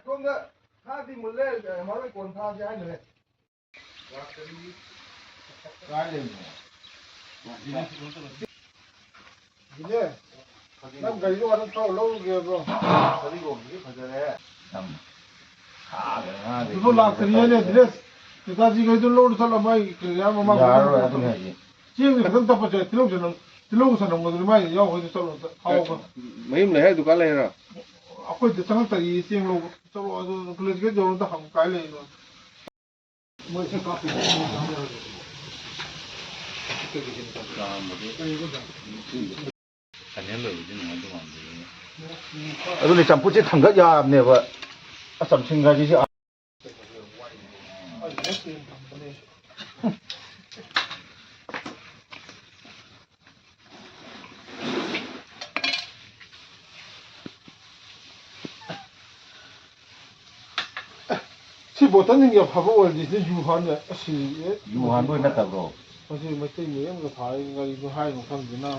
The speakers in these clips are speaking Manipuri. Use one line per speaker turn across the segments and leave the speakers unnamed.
ꯁꯣꯝꯗ ꯊꯥꯗꯤ ꯃꯨꯜꯂꯦ ꯃꯔꯣꯏ ꯀꯣꯟ ꯊꯥꯁꯦ ꯍꯥꯏꯅꯔꯦ ꯀꯥꯏ ꯂꯩꯅꯣ ꯅꯪ ꯒꯥꯔꯤꯗꯣ ꯋꯥꯇ ꯊꯥꯎ ꯂꯧꯔꯨꯒꯦꯕ꯭ꯔꯣ ꯐꯗꯤꯒꯣꯝꯗꯨꯗꯤ ꯐꯖꯔꯦ ꯑꯗꯨ ꯂꯥꯛꯇ꯭ꯔꯤꯌꯦꯅꯦ ꯗ꯭ꯔꯦꯁ ꯅꯦꯇꯥꯖꯤꯈꯩꯗꯣ ꯂꯧꯔ ꯆꯠꯂꯕ ꯑꯩ ꯌꯥꯝ ꯃꯃꯥꯡ ꯌꯥꯔꯔꯣꯏ ꯑꯗꯨꯅꯦ ꯍꯥꯏꯁꯦ ꯆꯦꯡꯁꯦ ꯈꯛꯇꯪ ꯇꯞꯄꯁꯦ ꯇꯤꯜꯍꯧ ꯁꯅꯝꯒꯗꯨꯗꯤ ꯃꯥꯏ ꯌꯥꯎꯈꯩꯗꯣ ꯆꯠꯂꯣ ꯊꯥꯎꯒ ꯃꯌꯨꯝ ꯂꯩ ꯍꯥꯏ ꯗꯨꯀꯥꯟ ꯂꯩꯔꯣ ꯑꯩꯈꯣꯏꯗ ꯆꯪꯉꯛꯇꯔꯤ ꯆꯦꯡ ꯂꯧꯕ ꯆꯠꯂꯣ ꯑꯗꯨ ꯄꯨꯂꯤꯁꯀꯩ ꯌꯧꯔꯗ ꯍꯪ ꯀꯥꯏ ꯂꯩꯔꯤꯅꯣ ꯃꯣꯏꯁꯦ ꯀꯥꯞꯄꯤ ꯑꯗꯨꯅꯦ ꯆꯝꯐꯨꯠꯁꯦ ꯊꯥꯡꯒꯠ ꯌꯥꯕꯅꯦꯕ ꯆꯝꯁꯤꯡꯒꯁꯤꯁꯦ ꯁꯤ ꯕꯣꯇꯜꯁꯤꯡꯒꯤ ꯑꯐꯕ ꯑꯣꯏꯔꯗꯤ ꯁꯤ ꯌꯨ ꯍꯥꯟꯕ ꯑꯁꯤ ꯌꯨ ꯍꯥꯟꯕ ꯅꯠꯇꯕ꯭ꯔꯣ ꯃꯁꯤ ꯃꯩꯇꯩ ꯃꯌꯦꯛꯒ ꯊꯥꯔꯤ ꯀꯔꯤꯅꯣ ꯍꯥꯏꯅꯣ ꯈꯪꯗꯦꯅ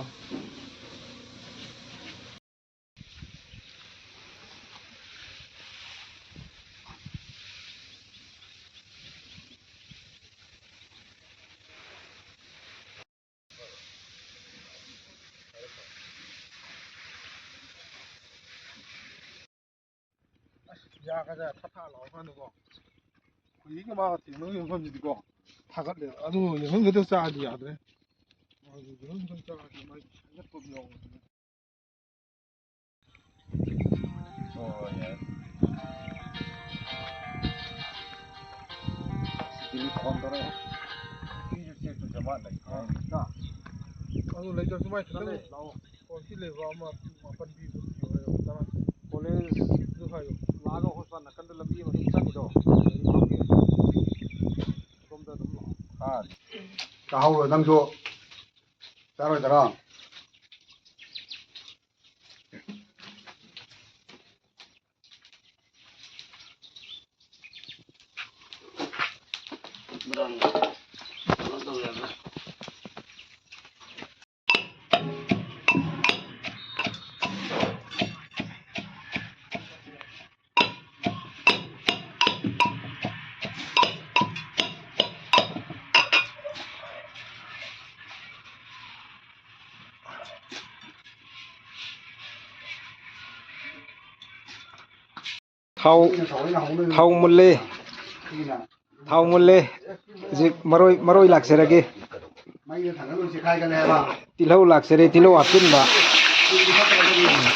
ꯌꯥꯒꯗ ꯊꯥ ꯂꯥꯎꯀꯥꯟꯗꯀꯣ ꯍꯧꯖꯤꯛꯀꯤ ꯃꯥꯒ ꯊꯦꯡꯅꯕ ꯃꯐꯝꯁꯤꯗꯤꯀꯣ ꯊꯥꯒꯠꯂꯦꯕ ꯑꯗꯨ ꯌꯦꯡꯍꯟ ꯈꯛꯇꯪ ꯆꯥꯔꯗꯤ ꯌꯥꯗ꯭ꯔꯦ ꯌꯦꯡꯍꯟ ꯈꯛꯇꯪ ꯆꯥꯔꯗꯤ ꯃꯥꯏ ꯁꯥꯏꯒꯠꯄ ꯌꯥꯎꯕꯅꯦ ꯍꯣꯏ ꯌꯥꯏ ꯐꯣꯟ ꯇꯧꯔꯛꯑꯦ ꯑꯗꯨ ꯂꯩꯇ꯭ꯔꯁꯨ ꯃꯥꯏ ꯈꯤꯇꯪ ꯂꯥꯛꯑꯣ ꯀꯣꯜꯁꯤ ꯂꯩꯕ ꯑꯃ ꯃꯥꯄꯟ ꯄꯤꯕ ꯇꯔꯥ ꯀꯣꯂꯦꯖꯗꯨ ꯍꯥꯏꯌꯣ ꯂꯥꯛꯑꯒ ꯍꯣꯁꯄꯤꯇꯥꯜ ꯅꯥꯀꯟꯗ ꯂꯝꯕꯤ ꯑꯃ ꯑꯗꯨꯝ ꯆꯪꯉꯤꯗꯣ ꯁꯣꯝꯗ ꯑꯗꯨꯝ ꯂꯥꯛꯑꯣ ꯆꯥꯍꯧꯔꯣ ꯅꯪꯁꯨ ꯆꯥꯔꯣꯏꯗꯔꯣ ꯊꯥꯎ ꯃꯨꯜꯂꯦ ꯍꯧꯖꯤꯛ ꯃꯔꯣꯏ ꯂꯥꯛꯆꯔꯒꯦ ꯇꯤꯜꯍꯧ ꯂꯥꯛꯆꯔꯦ ꯇꯤꯜꯍꯧ ꯍꯥꯞꯆꯤꯟꯕ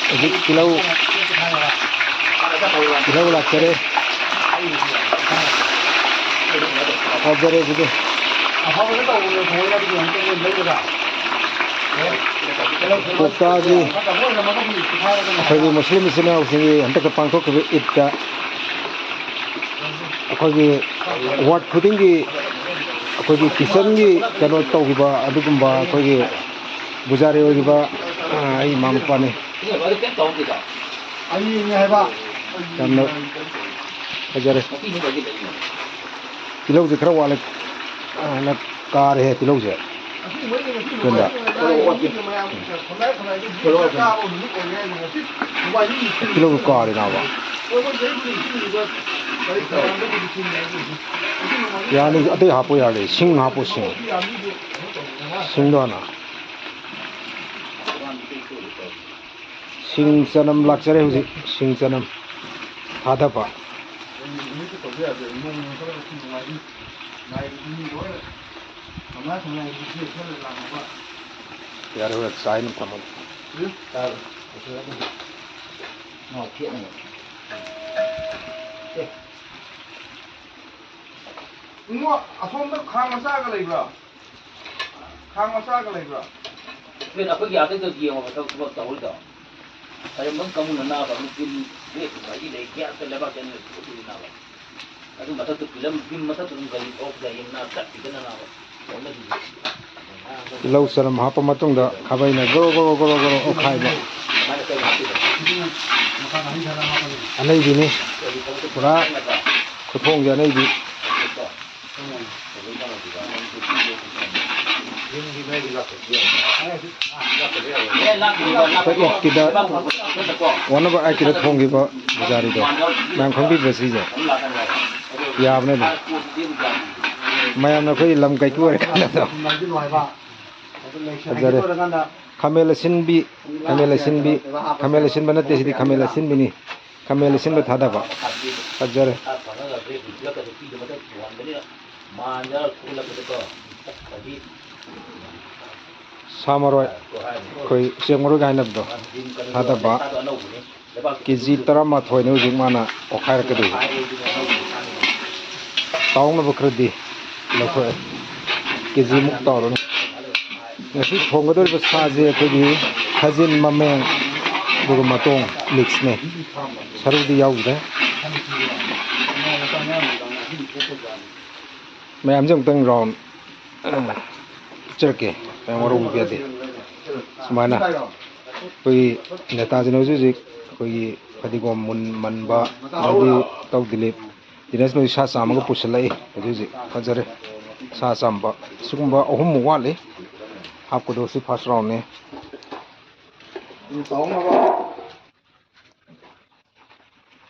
ꯍꯧꯖꯤꯛ ꯇꯤꯜꯍꯧ ꯂꯥꯛꯆꯔꯦ ꯐꯖꯔꯦ ꯁꯤꯗꯤ ꯀꯣꯛꯇꯥꯒꯤ ꯑꯩꯈꯣꯏꯒꯤ ꯃꯨꯁꯂꯤꯝ ꯏꯆꯤꯟ ꯏꯅꯥꯎꯁꯤꯡꯒꯤ ꯍꯟꯗꯛꯇ ꯄꯥꯡꯊꯣꯛꯈꯤꯕ ꯏꯠꯇ ꯑꯩꯈꯣꯏꯒꯤ ꯋꯥꯔꯗ ꯈꯨꯗꯤꯡꯒꯤ ꯑꯩꯈꯣꯏꯒꯤ ꯀꯤꯆꯟꯒꯤ ꯀꯩꯅꯣ ꯇꯧꯈꯤꯕ ꯑꯗꯨꯒꯨꯝꯕ ꯑꯩꯈꯣꯏꯒꯤ ꯄꯨꯖꯥꯔꯤ ꯑꯣꯏꯈꯤꯕ ꯑꯩ ꯏꯃꯥ ꯃꯄꯥꯅꯤ ꯌꯥꯝꯅ ꯐꯖꯔꯦ ꯇꯤꯜꯍꯧꯁꯦ ꯈꯔ ꯋꯥꯠꯂꯦ ꯀꯥꯔꯦ ꯇꯤꯜꯍꯧꯁꯦ ꯇꯤꯜꯍꯧ ꯀꯥꯔꯦ ꯅꯥꯕ ꯌꯥꯅꯤ ꯑꯇꯩ ꯍꯥꯞꯄ ꯌꯥꯔꯦ ꯁꯤꯡ ꯍꯥꯞꯄꯨ ꯁꯤꯡꯗꯣ ꯍꯥꯟꯅ ꯁꯤꯡ ꯆꯅꯝ ꯂꯥꯛꯆꯔꯦ ꯍꯧꯖꯤꯛ ꯁꯤꯡ ꯆꯅꯝ ꯊꯥꯗꯕ यार वो चाय नहीं था मुझे इनको असोम में खान मसा का लेगा फिर आपको क्या आते तो किया होगा तब सुबह तक होता अरे मन कम ना बा मुझे देख भाई ले क्या तो लेबा के नहीं कुछ ना बा अरे मतलब तो फिल्म मतलब तुम गली ऑफ जाए ना तक कितना ना बा ꯂꯧ ꯆꯅꯝ ꯍꯥꯞꯄ ꯃꯇꯨꯡꯗ ꯈꯥꯕꯩꯅ ꯒꯣꯔꯣ ꯒꯣꯔꯣ ꯒꯣꯔꯣ ꯒꯣꯔꯣ ꯑꯣꯠꯈꯥꯏꯕ ꯑꯅꯩꯕꯤꯅꯤ ꯄꯨꯔꯥ ꯈꯨꯊꯣꯡꯁꯦ ꯑꯅꯩꯕꯤ
kita one of I kita thong giba jari do nang khong bi besi je ya apne do mayam na khoi lam kai ku re kana do jare khamela sin bi bana te si khamela sin bi ni khamela sin ba thada ba jare samaroi koi semoro gainab do thada ba kg tarama thoi ne jing mana okhair ka do taung na bakradi lokho kg muk tawro ngasi thongador ba saje ko di khajin mameng dugu matong mix ne sarudi yaudre mayam jong tang round cherke pengoro bia de sumana koi neta jino ju ji koi phadigom mun manba adi taw dilip dinas no sa sama ko puslai ju ji fajare sa samba sugumba ohum wale आपको दोस्ती फर्स्ट राउंड ने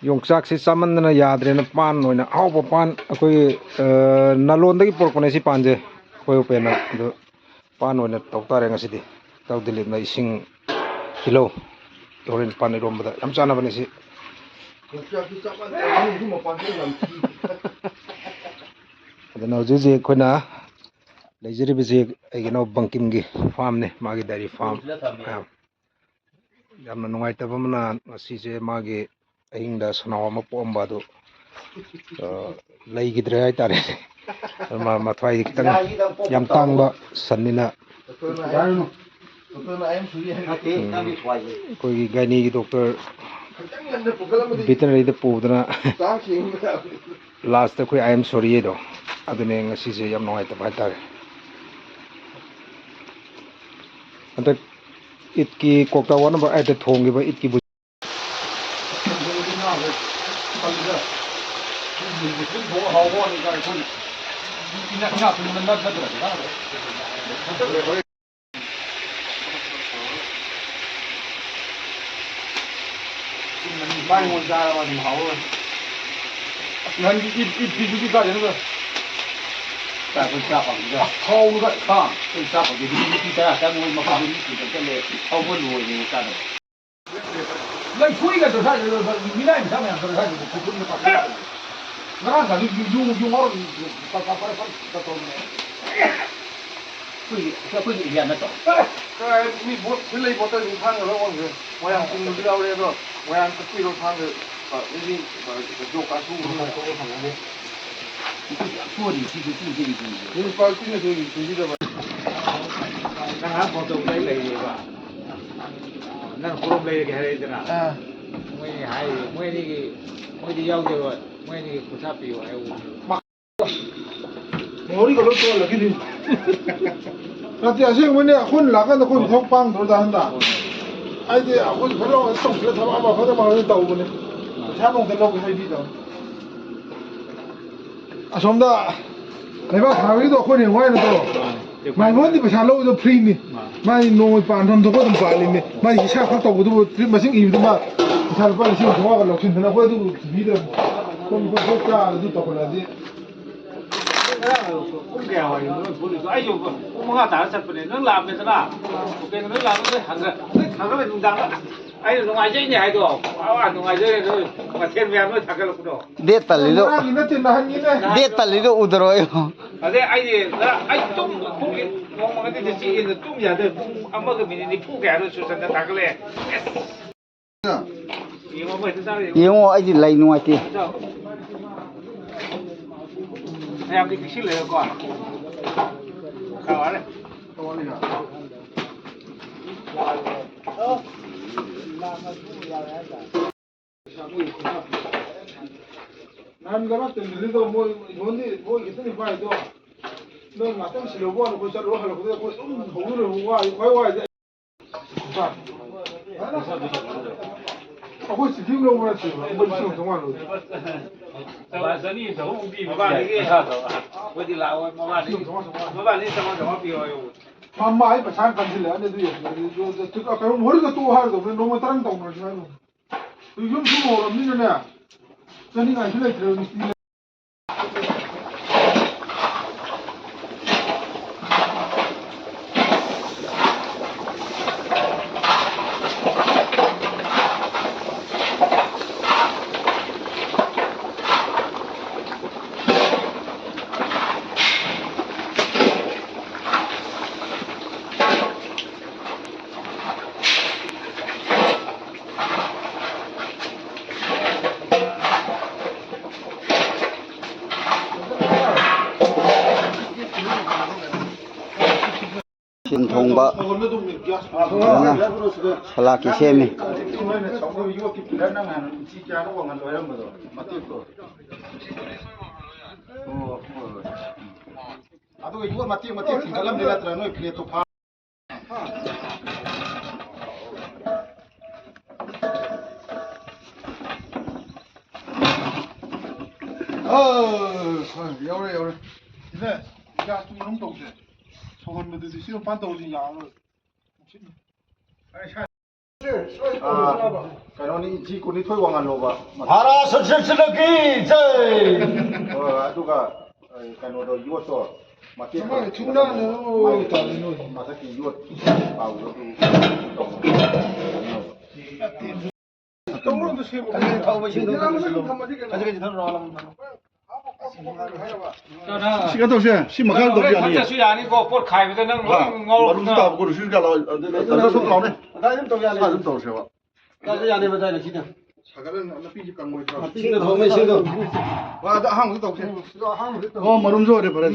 योंचाक से चामन याद्रे न पान होइना आव पान अखोई नलोन दगी पोरपने सि पानजे खोय पेना दो पान होइना तौतारे ngasiदी ताव दिलिप ना इसिंग किलो तोरिन पान रोमबदा याम चाना बने सि योंचाक से चामन आनी म पान दे अदना जुजे खोना लेजरी बिजे अगेनो बंकिम गी फार्म ने मागी डेयरी फार्म यामना नुंगाई तबमना सिजे मागी अहिंगदा सनाव म पोमबा दो लेगिद्रे हाय तारे मा माथवाई कितंग याम तांगबा सन्निना कोई गायनी की डॉक्टर वेटरनरी द पोदना लास्ट कोई आई एम सॉरी दो अदने ngasiजे याम नुंगाई तबा तारे अंत इतकी कोकता वन नंबर 8 थोंगे बा इतकी
tại con cha bằng giờ khâu nó vậy không con cha bằng cái gì ta ta ngồi mà không biết gì cái lệ không có lùi gì ta được lấy khui cái đồ sai rồi mình này sao mà đồ sai rồi cũng không có phải nó là dùng nó ta tôm này khui gì vậy nó tôm
cái mi bút cái lấy bút tới thang rồi ông rồi ngoài hàng cùng đi đâu đây rồi ngoài hàng cái khui đồ thang rồi cái gì cái đồ cá su nó có cái thằng này
做你去这里
你包进的时候你记得吗？
那还跑走来的吧？那活动来的还来着呢？
啊，
我还我那个我的要求我那个不差别还有。
我这个都做了给你。那这些我呢，混哪个的混从帮头单的，哎这混可能我动了他妈把可能把人倒过呢，他弄的弄个海底的。啊，什么的，那把他们都混的歪了都，买我的不下楼都赔你，买弄半ton都不能办的呢，买一下他倒都没生意的嘛，一下把你心说个老亲，那会都皮的，混家都倒回来的。
cũng kẹo rồi nó phụ được ai dùng cũng mà ta sạch phải nó làm về thế nào cái nó làm nó thằng nó phải dùng đắng ai dùng ngoài dây nhảy đồ ăn ngoài dây rồi mà thiên về nó thằng cái lục đồ
date talido date talido udroyo
ở đây ai gì ai tung cũng cái mong cái gì chỉ là tung nhà được ăn mà cái mình đi phụ kẹo rồi xuất sản thằng cái này nhưng mà vậy sao thì
yung ai di lay nuai ti
em đi xí lấy con khảo đấy
nan gama tendri do mo hondi mo kitni bai do no matang silo bo no ko chalo halo ko holu ro wa wa sa ako si kim lo mo chi mo chi so wa lo
bà dẫn đi đâu cũng đi mà bà đi cái với đi lão mà bà đi sao mà đâu biết rồi
mamma ai pasan kan sila ne du to ka ka mo ri ka to har do no mo tarang tong no jna no tu yum su mo mi ne na tani ga sila tre ni
신 통바 살라키 셈이
아도 이거 맞지 진달람 내가 너 플레이트 파 요래 이제 야 좀 동세 소금도 싫어 반도지 야로 그러니 지 군이 토이왕한 로바
하라 설설설기 저이
아두가 그노도 이것도 맞게 정말 중나는 있다는 맞게 이것 아우도 동물도 세고 타고 신도 가지고 들어라면 시간 더 세. 심마갈 더 비아니.
진짜 수야니 거 볼 가이거든 능
모르다 보고 수가 나 손 나오네. 나좀 더 비아니. 좀 더 세와. 나도 야네 받아야 지다. 사가는 안 비지 깡고 있어. 신도 더면 신도. 와, 한국 더 세. 한국 더. 머름 줘래 버려.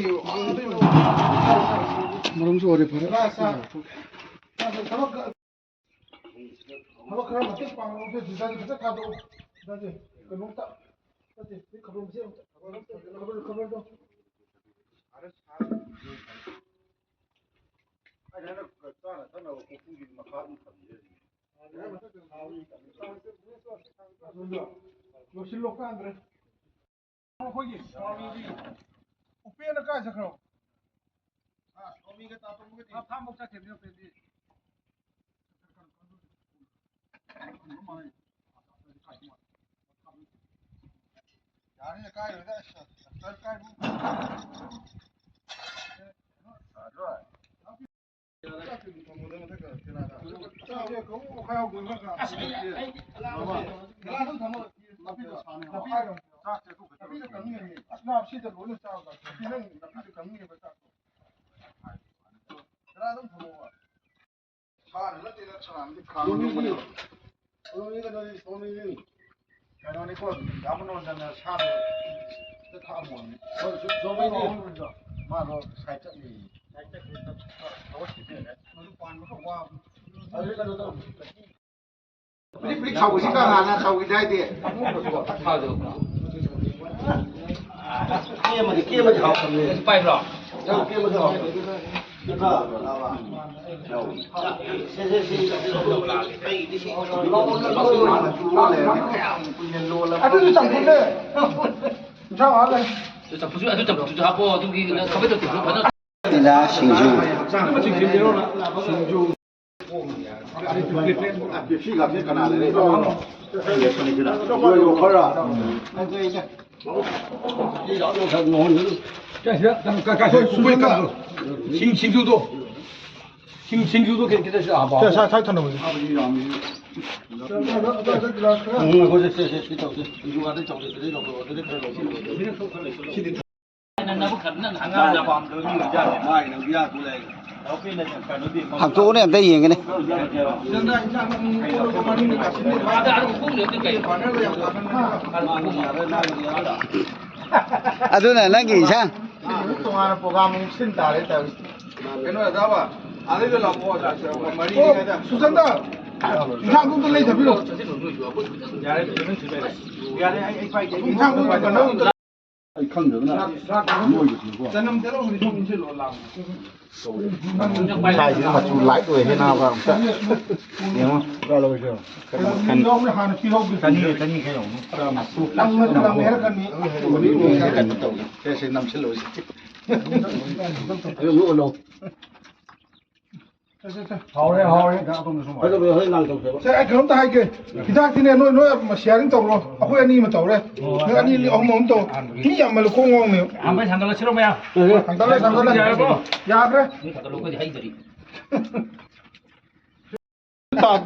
머름 줘래 버려. 나사. 한번 그럼 어떻게 방송에 주사지 그때 가도 나지 그 농다 나지 그 가본 지 가본도 알았어 아 내가 그 따라 따라 고풍기 막 가는 건데 요 실로 가 그래 거기 오페나 가자 그럼 아 소미가 따뜻하게 밥 먹자 되면 되지 야니 까요다 쌀까이 그러니 그 아무나 사도 다 모네. 소미니 마로 살짝 하고 싶네. 너도 반 먹고 와. 아래가도 프리 차고 시간 하나 차고 돼야 돼. 게임은 하고
빨리 와
게임은 하고. 아주 장군네. 장 안에.
저 부수 아주 저 하고 저기 가베도 그 받아
이나 싱주
신주. 시가 몇 가나 돼. 이거 커라. 이제
신주도 괜찮으시 아봐
자, 잘 타는 거지.
학교 오늘 때 얘기네 아두나 나기 이상
동안 보감은 신다래 다. 그노 잡아. 안에도 나고 머리 내가 수산다. 이상군도 내자 비로. 야래 저는 집에. 야래 이상군도 가는 이 강도나. 뭐 이거. 저놈대로 우리 좀 인실 올라. sai thì mà chú lái tuổi thế nào vào không hiểu không ra rồi chưa cần nó mới hàng kilo cần gì cái giống đang nghe cần gì cần tàu cái xe năm xe lối lúa lô
好嘞，咱都没说嘛。这个很难做的。
ใช่ไอ้ขนมตายเกที่ท่าที่เนี่ยน้อยมาเชียร์นี่ตกลงเอาคนนี้มาตกเลยอันนี้เอาหมอนตกที่ยังไม่รู้คงงงเนี่ย
俺们看到了吃了没有？
ทางตะเลยยาเลย
你看到了我就还这里。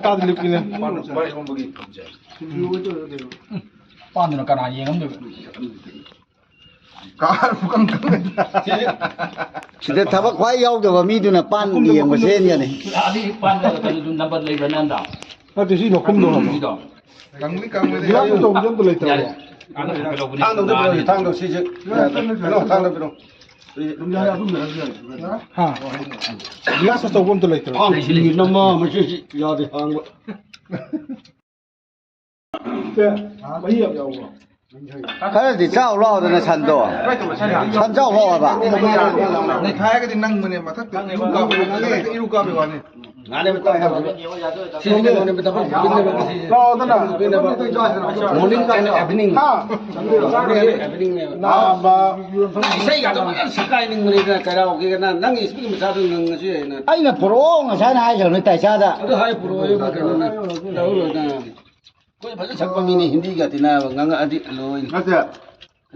ตาดิลิปิน
搬到那干啥嘢咁就？
การฟุกันกัน
สิได้ถ้าว่าควายยาวแต่ว่ามีตัวน่ะปั้นเอียงบ่เช่นเนี่ยนี่
啊，你搬到那个number 里边难道？
ถ้าจะชี้หนกคุ้มลง
知道？
กังนี่กังเลยยาตกยันตัวเลยตัว
俺们这个不
ทางตรงนี้ไปทางตรงสิทางตรงไปตรง
ฮะยาสตกยันตัวเลยตัว
ทางสิน้ำมาไม่ใช่ยาที่ทาง
เจ้าไม่เหี้ยยาว
ถ้าสิเจ้ารอดนะฉันตัวฉันเจ้ารอดป่ะ
ในท้ายก็จะนั่งมือเนี่ยมาถ้าเป็นลูกกาไปวันนี้ลูกกาไปวันนี้
งานนี้ไม่ต้องให้สิเนี่ยมันเป็นตะวันบินเลยมันสิ
รอตั้งแต่
morning kind of evening
ฮะ
evening เนี่ย
น้ามา
ใช่ก็มันสกายนึงเลยนะคาราโอเกะนั่งอีสปีกมาซาดูนึงใช่นะไอ้น่ะโปรองใช่ไหมเจ้าเนี่ยแต่ชาดะก็ให้โปรอยู่มากันนะเราเลยนะကိုယ်ဘာလို့ချက်ပမီနေဟင်ဒီကတင်နာငငအဒီအလို
ဟုတ်တယ်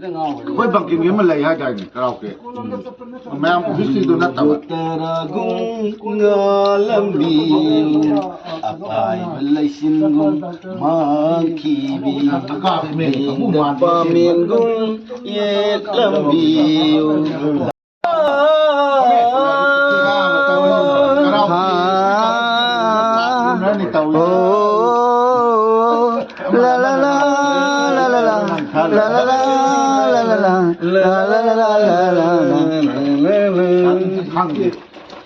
လည်းငေါ့ဘူး
ဘယ်ဘက်ကင်းမလဲရကြတယ်ကရောက်ကဲမမ်ဟစ်စီဒိုနတ်တော့
တရာဂုံငါလမ်ဘီအပိုင်ဘလိရှင်ဂုံမာခီဘီ
အကားမင်းကမှုမာ
ပါမင်ဂုံယေလမ်ဘီ la la la la la la la la la la la la la la la la la
ခံတယ်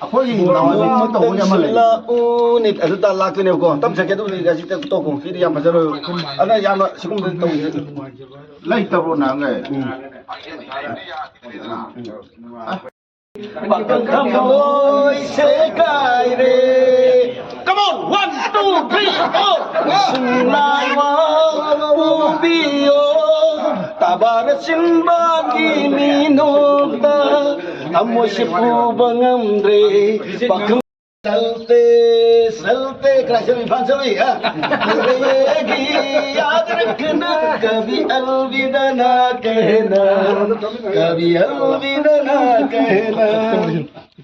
အခုရင်တော့မတော်ရမလဲ
la unit azta la kene ko tam se ke du ga sit to ko fi ya mazaro ana ya ma sikum de to
လိုက်တော့နာငယ်
Bakamoy sekay re Come on 1 2 3 4 Sunay wa ubiyo Tabara simbagi minota Amo sipu bangam re Bakam Salte salte Krasya mi fan sabi ha Regi yaad rakhna Kabhi alvida na kehna Kabhi alvida na kehna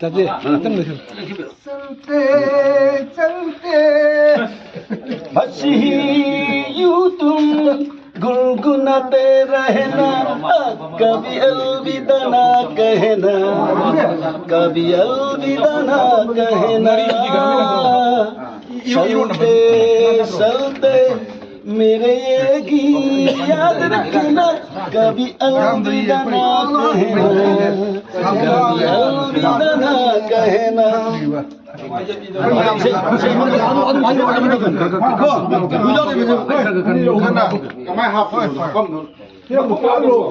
Tadi, चलते
हंसी यूं तुम गुनगुनाते रहना कभी अलविदा ना कहना कभी अलविदा ना कहना चलते चलते मेरे ये गीत याद रखना कभी अलविदा ना कहना कभी अलविदा ना कहना
ဒ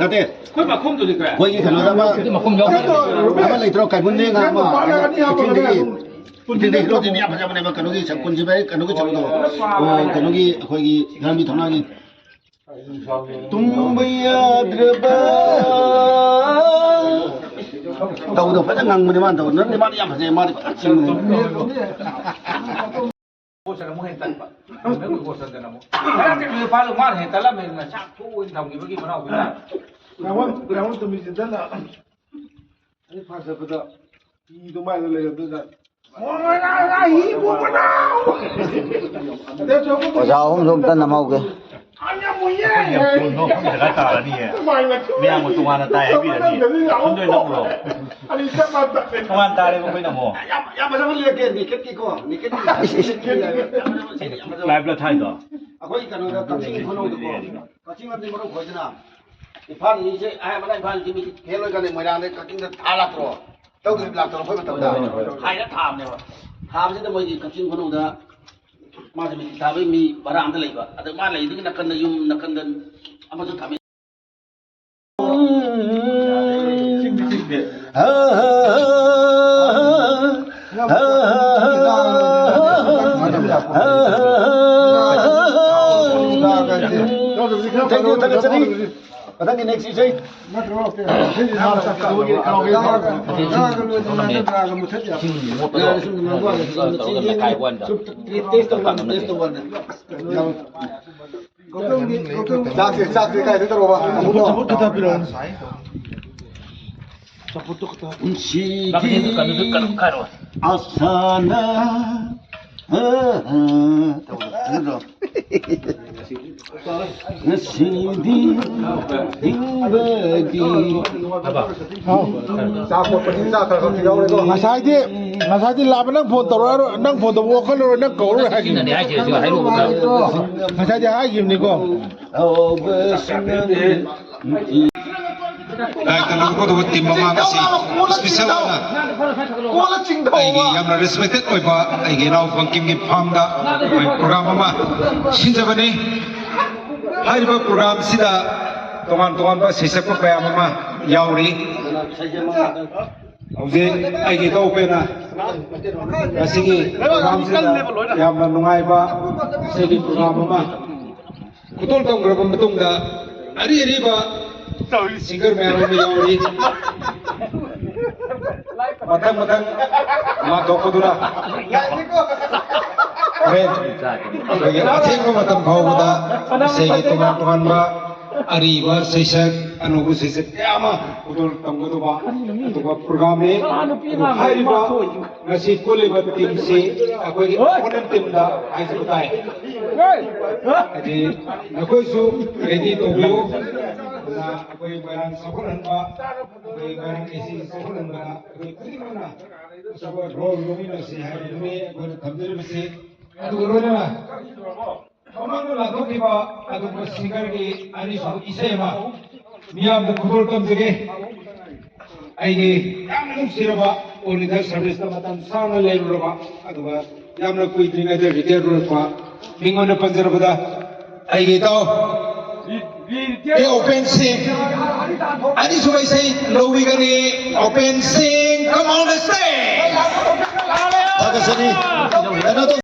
ါတဲ့
快把空都得改。
ကိုကြီးခလို့တော့
这么空调。
အမလေးတော့ကဲမနေငါမဒီလိုဒီနေ့အမကြမနေမကနုကြီးချက်ကွန်ကြီးပဲကနုကြီးချက်တော့ကနုကြီးအခွေကြီးဂမ်းပြီးထောင်းလာကြီး
तुम याद रबा
တော့ဖက်ငန်းမနေမတော့နနေမရပါစေမရပါချင်း
Cosa la mujer tal pa. Me voy cosa de la mujer. Ahora que me palo mal, gente, la me na cha tu en tao ni bagi mana wala.
แล้วตัวมีสิทธิ์นะอันนี้ภาษาภาษาอีตัวไม่เลยตัวจะโอ้ยนะอีกูมันเอาเดี๋ยวชม
我找红松等他毛个
อันนี้มึงแย่
คุณน้องผมจะได้ตาแล้วนี่
ทำไมล่ะ
ไม่เอาหมดตัวนั้นตายให้พี่แล้วนี่คุณด้วยน้องเรา
อันนี้จะมาตัดเป็น
ตัวนั้นตายเลยไม่ต้องมอง
Ya me sabe le que ni que ko ni que
ไลฟ์แล้วไทยต่อ
akwai kanu da kacin kono da ko kacin abin maro ko jina ifan ni se ay mana ifan ji mi helo kan mo dang de kacin da ala tro tau de la tro phoi ma tau da hai da tham ne ba tham se da mo ji kacin kono da ma se mi ta bai mi baram da lai ba ada ma lai din na kan da yum na kan da amma su tham
Thank you, thank you, Sani. Thank you, next season.
那主要是这是他的高一高一高的，那个木头呀，자세 가야 되더라고 봐. 저부터 다 필요. 저부터 다.
Tapi itu kan itu kan karo.
Asana. Nasidi Inbadi
ngasaidi lab nang phone tawra nang phone taw khol ro nang ko ro ha gi
Ini aja sih, hai lu bukan.
ngasaidi ha gi ni ko
ai kan ko do tim mama ka si special na ai gi yam na respected oi ba ai gi nau phang kim gi phang da program mama sinjabani hai ba program sida tongan ba sisak pa ya mama yauri Oke, ai gi to pe na asigi program sida yam na nungai ba segi program mama kutol tong gra matung da ari ba singer mero mi yauri matang ma to ko dura ren bagi atheng ko matam phau da segi tungan ba ari ba seisak anu bu seisak yama kutol tong ko ba to ba program ni hai ba ngasi kole ba tim se akoi opponent tim da ai se batai jadi akoi su ready to go कोई बयान सफलन बा कोई बयान ऐसी सफलन बा कोई कुछ ना सब रोल रोमी न से है में कोई थंबेल में से अदु रोना ना हमन लागो की बा अदु को सिंगर की अनि सब इसे मा मियाम द कुबल कम जगे आइगे याम नु सिरबा ओलिदर सर्विस द मतन साउन ले रोबा अदु बा याम न कोई द्रिंगा दे रिटेल रोबा मिंगो न पंजर बदा आइगे तो open sing. Ani subai say lowi gani open sing. Come on the stage.
Taga Sani. Ano to?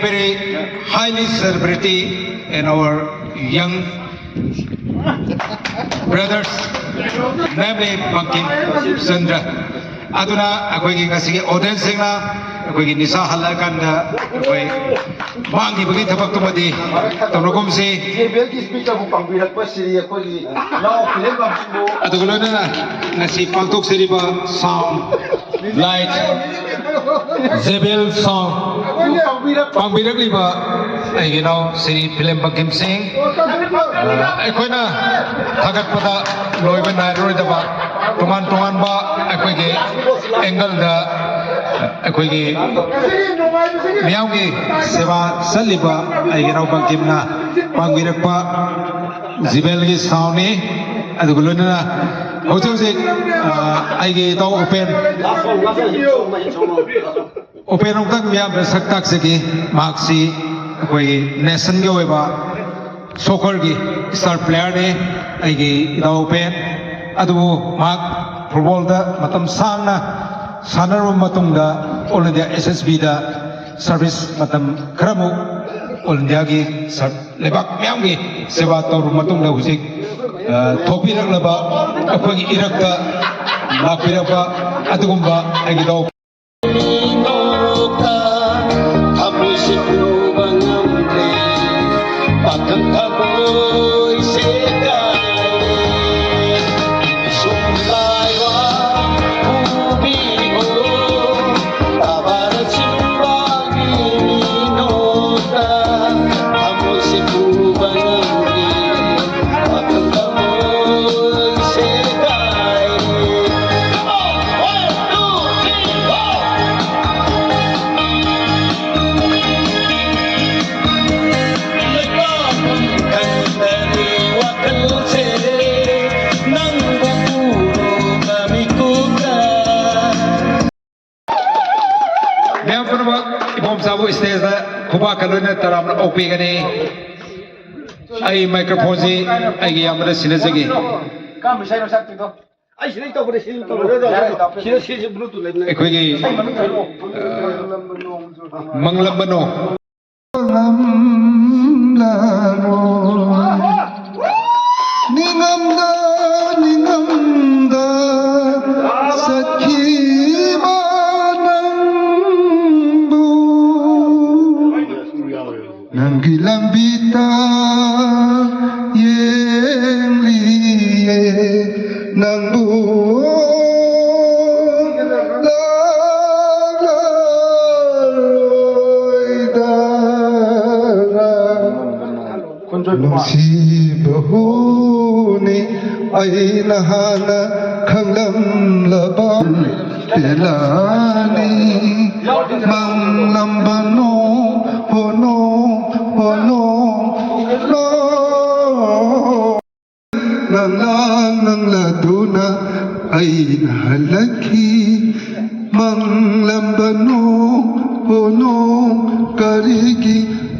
very highly celebrity and our young brothers, namely Bankim Sandra. Aduna ako'y kasi audience na ako'y nisa halakanda ako'y mangi bagi tabak tumadi tanukom si
JBL speaker mo pangbirat pa siri ako lao film mo
adugulo na nasi pangtok siri ba sound light JBL sound pangbirat li ba ay ginaw si film Bankim Singh ako'y na kagat pada loy ba na roy ba tuman ba ako'y gi angle da ako'y gi miyaw gi seba saliba ay ginaw Bankim na pangbirat pa JBL gi sound ni adugulo na hojose ay gi to open open ong miya saktak segi maksi koi nation ge weba soccer gi star player ne ai gi ida open adu mak football da matam sangna sanar matung da all india ssb da service matam kharamu all india gi lebak myam gi seba tor matung da husik thopi raklaba akoi gi irakta lakpiraba adugumba ai gi da stage da kuba kalona taram ope gane ai microphone ji ai gi amada sinajagi
kam sai no sakti to ai sinai to bole sinai to sinai bluetooth le
ekoi gi manglambano ningamda sakhi Nangilambita yengli nang Nusibahuni ay nahana khanglam labam pelani manglambano hono hono lo nang laduna ay nahalaki manglambano hono karigi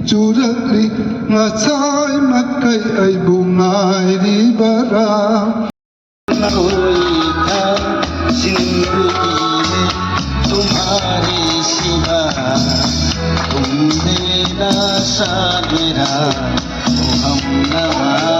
Churali ngasai makai ay bungay di bara
तुम्हारे सिवा तुम मेरा सागरा तो हम नवा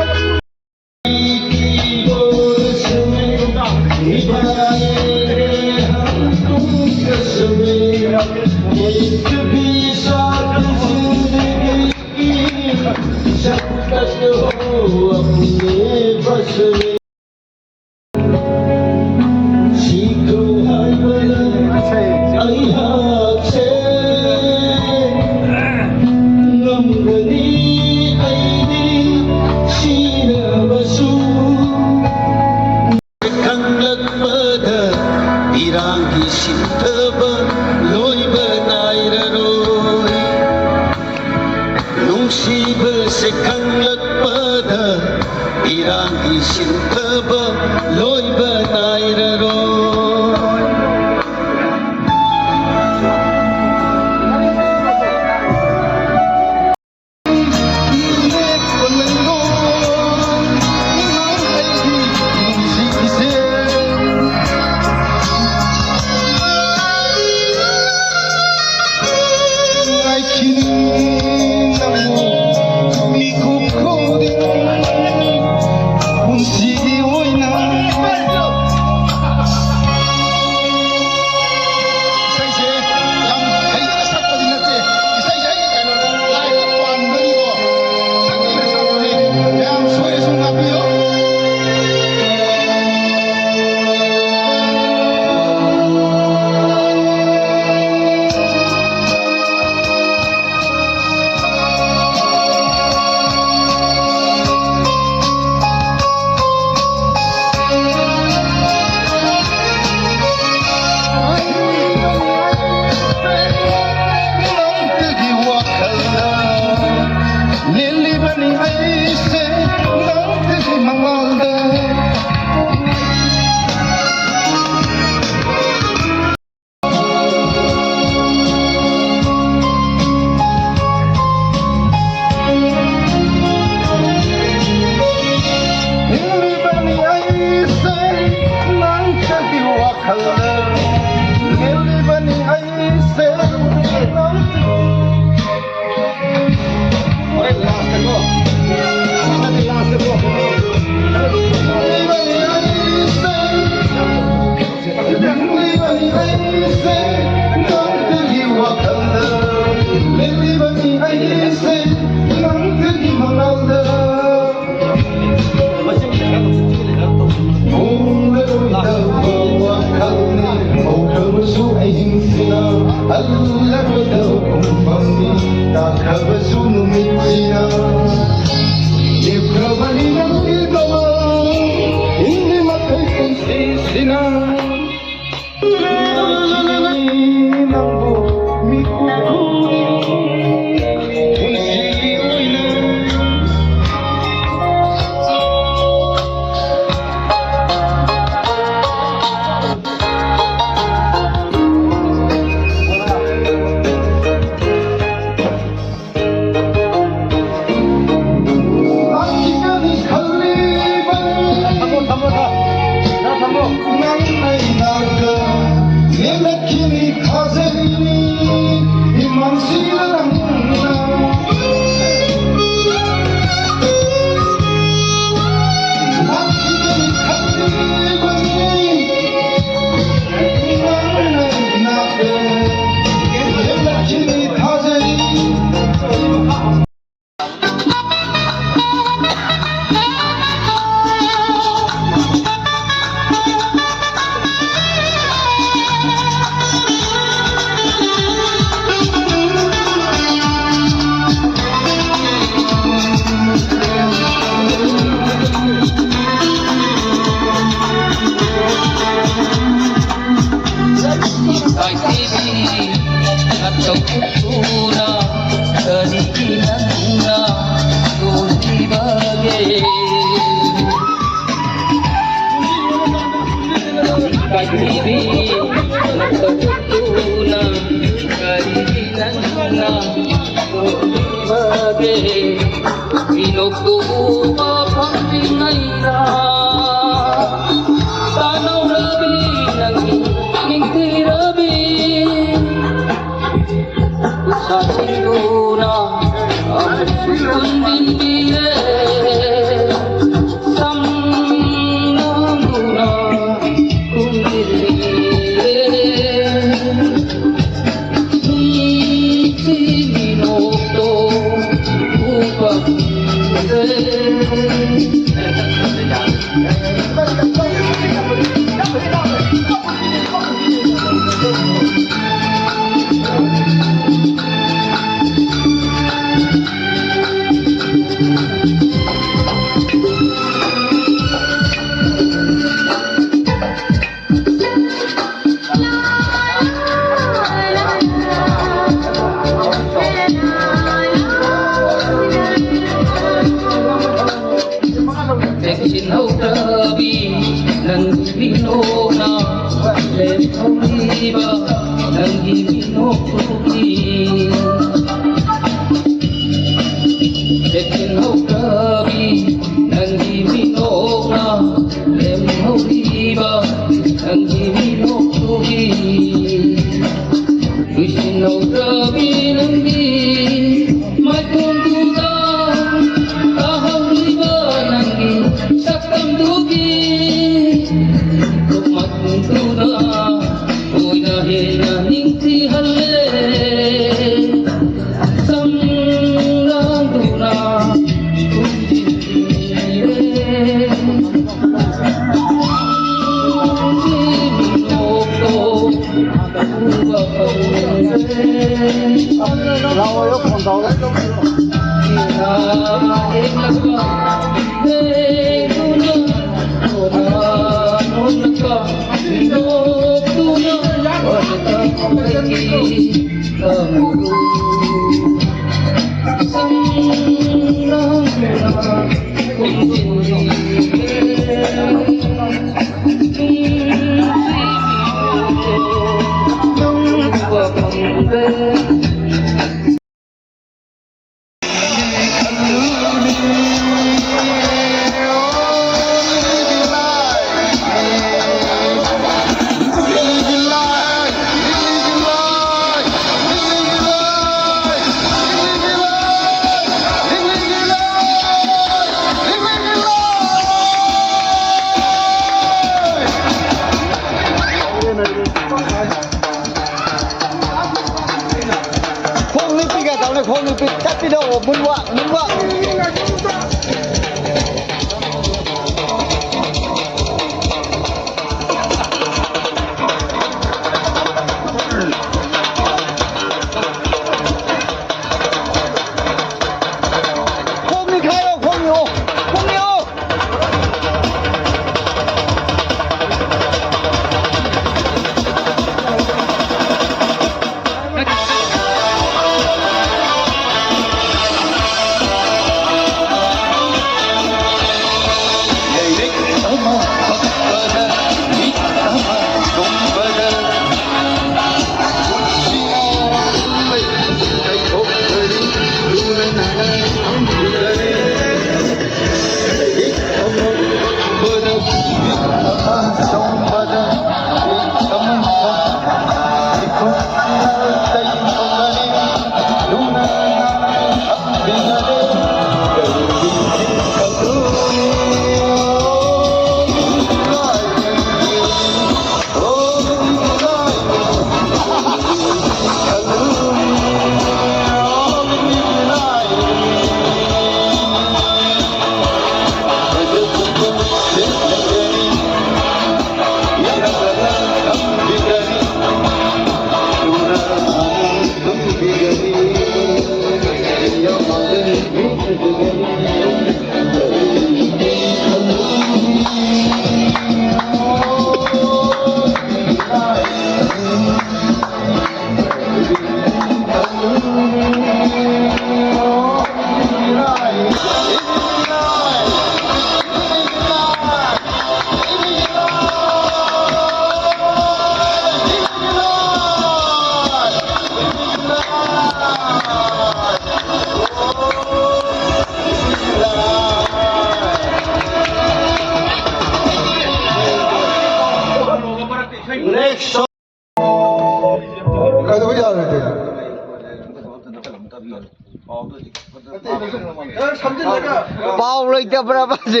bao lên cho bà bác sĩ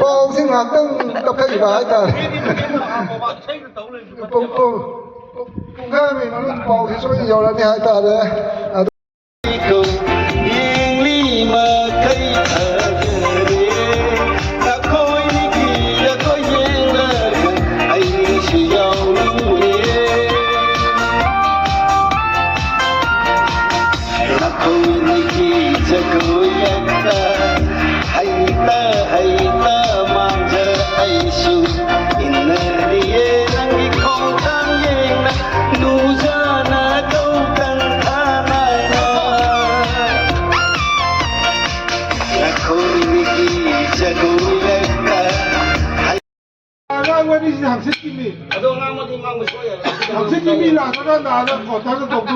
bao sinh hoạt đang tập cái gì bà ấy ta cũng khác vì nó bao thì số nhiều là hai ta đấy
Wani si hamsin kimi.
Ado nga mo di mang mo soya.
당신이 미나가 나가 거다가 덮고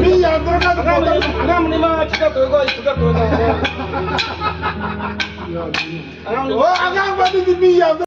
미야 들어가서 아강 받는데 미야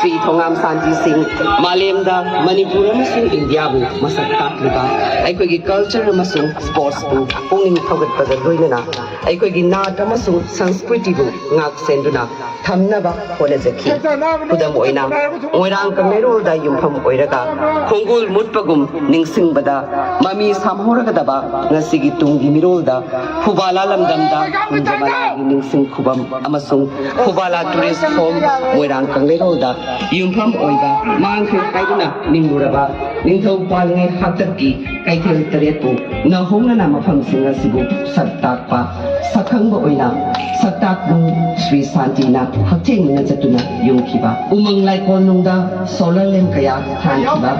Sri Thongam Sanji Singh Malemda Manipur amasung India bu masak takliba aikoi gi culture amasung sports bu pungning thogat pada doinana aikoi gi nat amasung sanskriti bu ngak senduna thamnaba honajaki kudam oina oirang kamero da yumpham oiraga khongul mutpagum ningsingbada mami samhoraga daba ngasigi tungi mirolda khubala lamdamda kunjamala gi ningsing khubam amasung khubala tourist home oirang kamero da yumpham oiba mangkhe kaiduna ninguraba ningthau palngai hataki kaithel taretu na hongnana mafam singa sibu saktakpa sakhangba oina saktakbu Sri Santina hakcheng na chatuna yungkhiba umang laikol nungda solar lamp kaya thankiba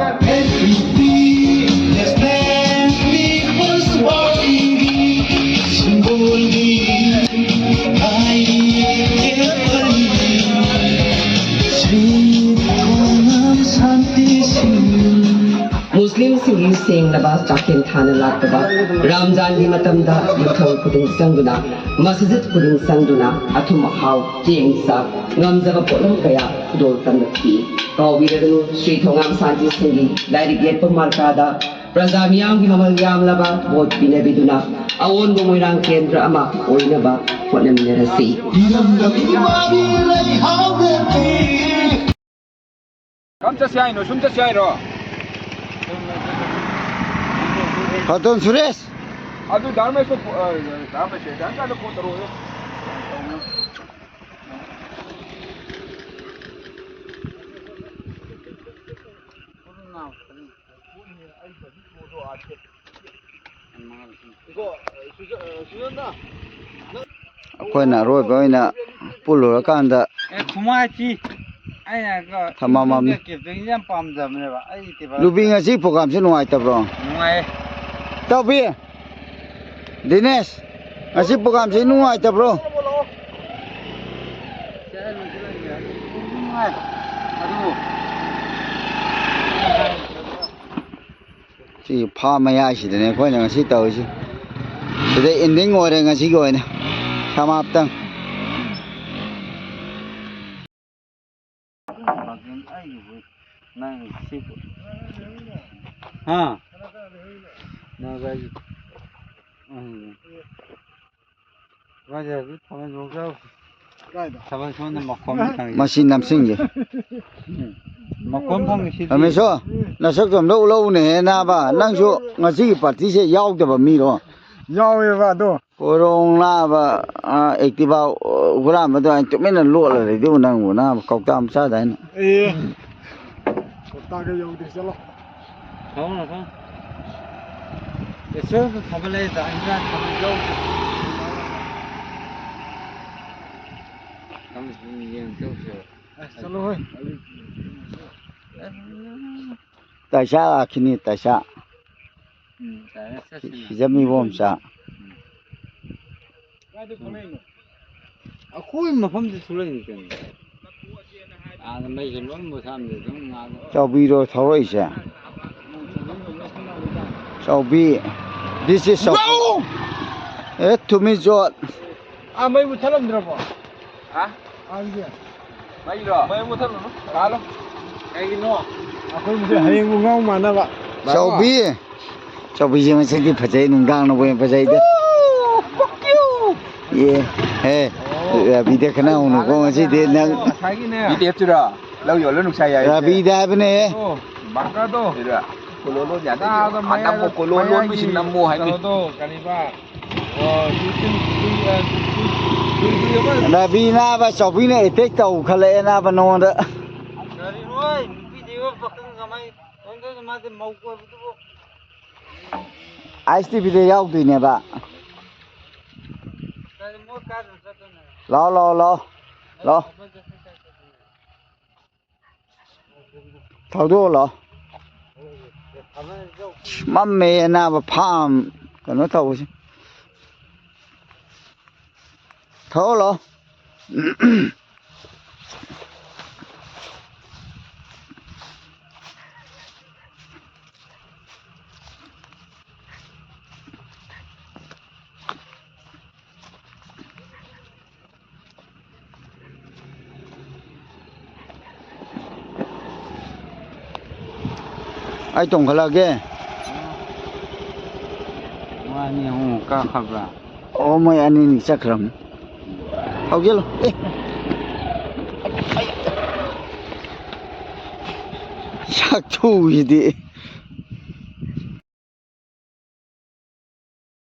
Muslim singing sing naba chakin thana lakaba Ramzan ni matamda yuthau kuding sangduna masjid kuding sangduna athum haw jeng sa ngamjaba polong kaya dol tanaki kawiradu Sri Thongam Santi singi lairi get pamarkada Prazamiyam gi mamal yam laba bot binabiduna awon bumoirang kendra ama oinaba hotnaminarasi
Kam cha sai no sum cha sai ro
Haton Suresh
adu dharma so dharma she dan ka ko taro yo
akhoi na roi ba ina pulur kan da
Kumachi aina ko
Thamamam
ke yam pam jamne ba ai te ba
lubi ngasi program se nuai ta bro
ngai
tau bi Dinesh ngasi program se nuai ta bro si pha maya si de ne khoi na ngasi tau si de ending ngoi de ngasi goi ne samap tang
nang sip ha na ga Raja thaman roga thaman son makom thang
machine nam sing je
makom thang si
ame so na sak som lo lo ne na ba nang so ngasi party se yaw da ba mi ro
yaw ye ba do
korong la ba activa ura ma do an tu men lo la de du nang na kau tam sa da na
eh ta ga yaw de chalo không là không để số thầm lên tại anh ra thầm lâu thầm nhiều chỗ sửa chalo ơi
ta sha khini ta sha jami bom sa
Akui mà không được xuống lên cái à mấy cái lối mua tham thì cũng ngon
chau bi ro thoi sa chau bi this is so to me jot
à mấy mua tham được không
ha
à gì
mai ro mai mo thalo no ka lo
cái nó akui mua hay mua ngon mà nó vậy
chau bi je ma se di phajai nung gang no boy phajai da ye he bi de khana unu ko ngasi de nang
sai cái này
đi tiếp chưa đó lâu rồi lớn nục sai vậy
rabi da bne
bạc cái đó
thế rồi cô lô lô nhà thế gì năm một cô lô lô mới xin năm mua hay gì
đó cái này ba
rabi na ba chau bi ne tek tau khale na ba no da
cái này rồi video bắt cái máy cái mà cái màu của
ice bi de yaw dui ne ba
cái mua cái
lo thau do lo mamme na ba pham ka no thau si thau lo ai tong khala ke
Wani hu ka khabra.
o mai ani ni chakram hau gelo sak thu gì đi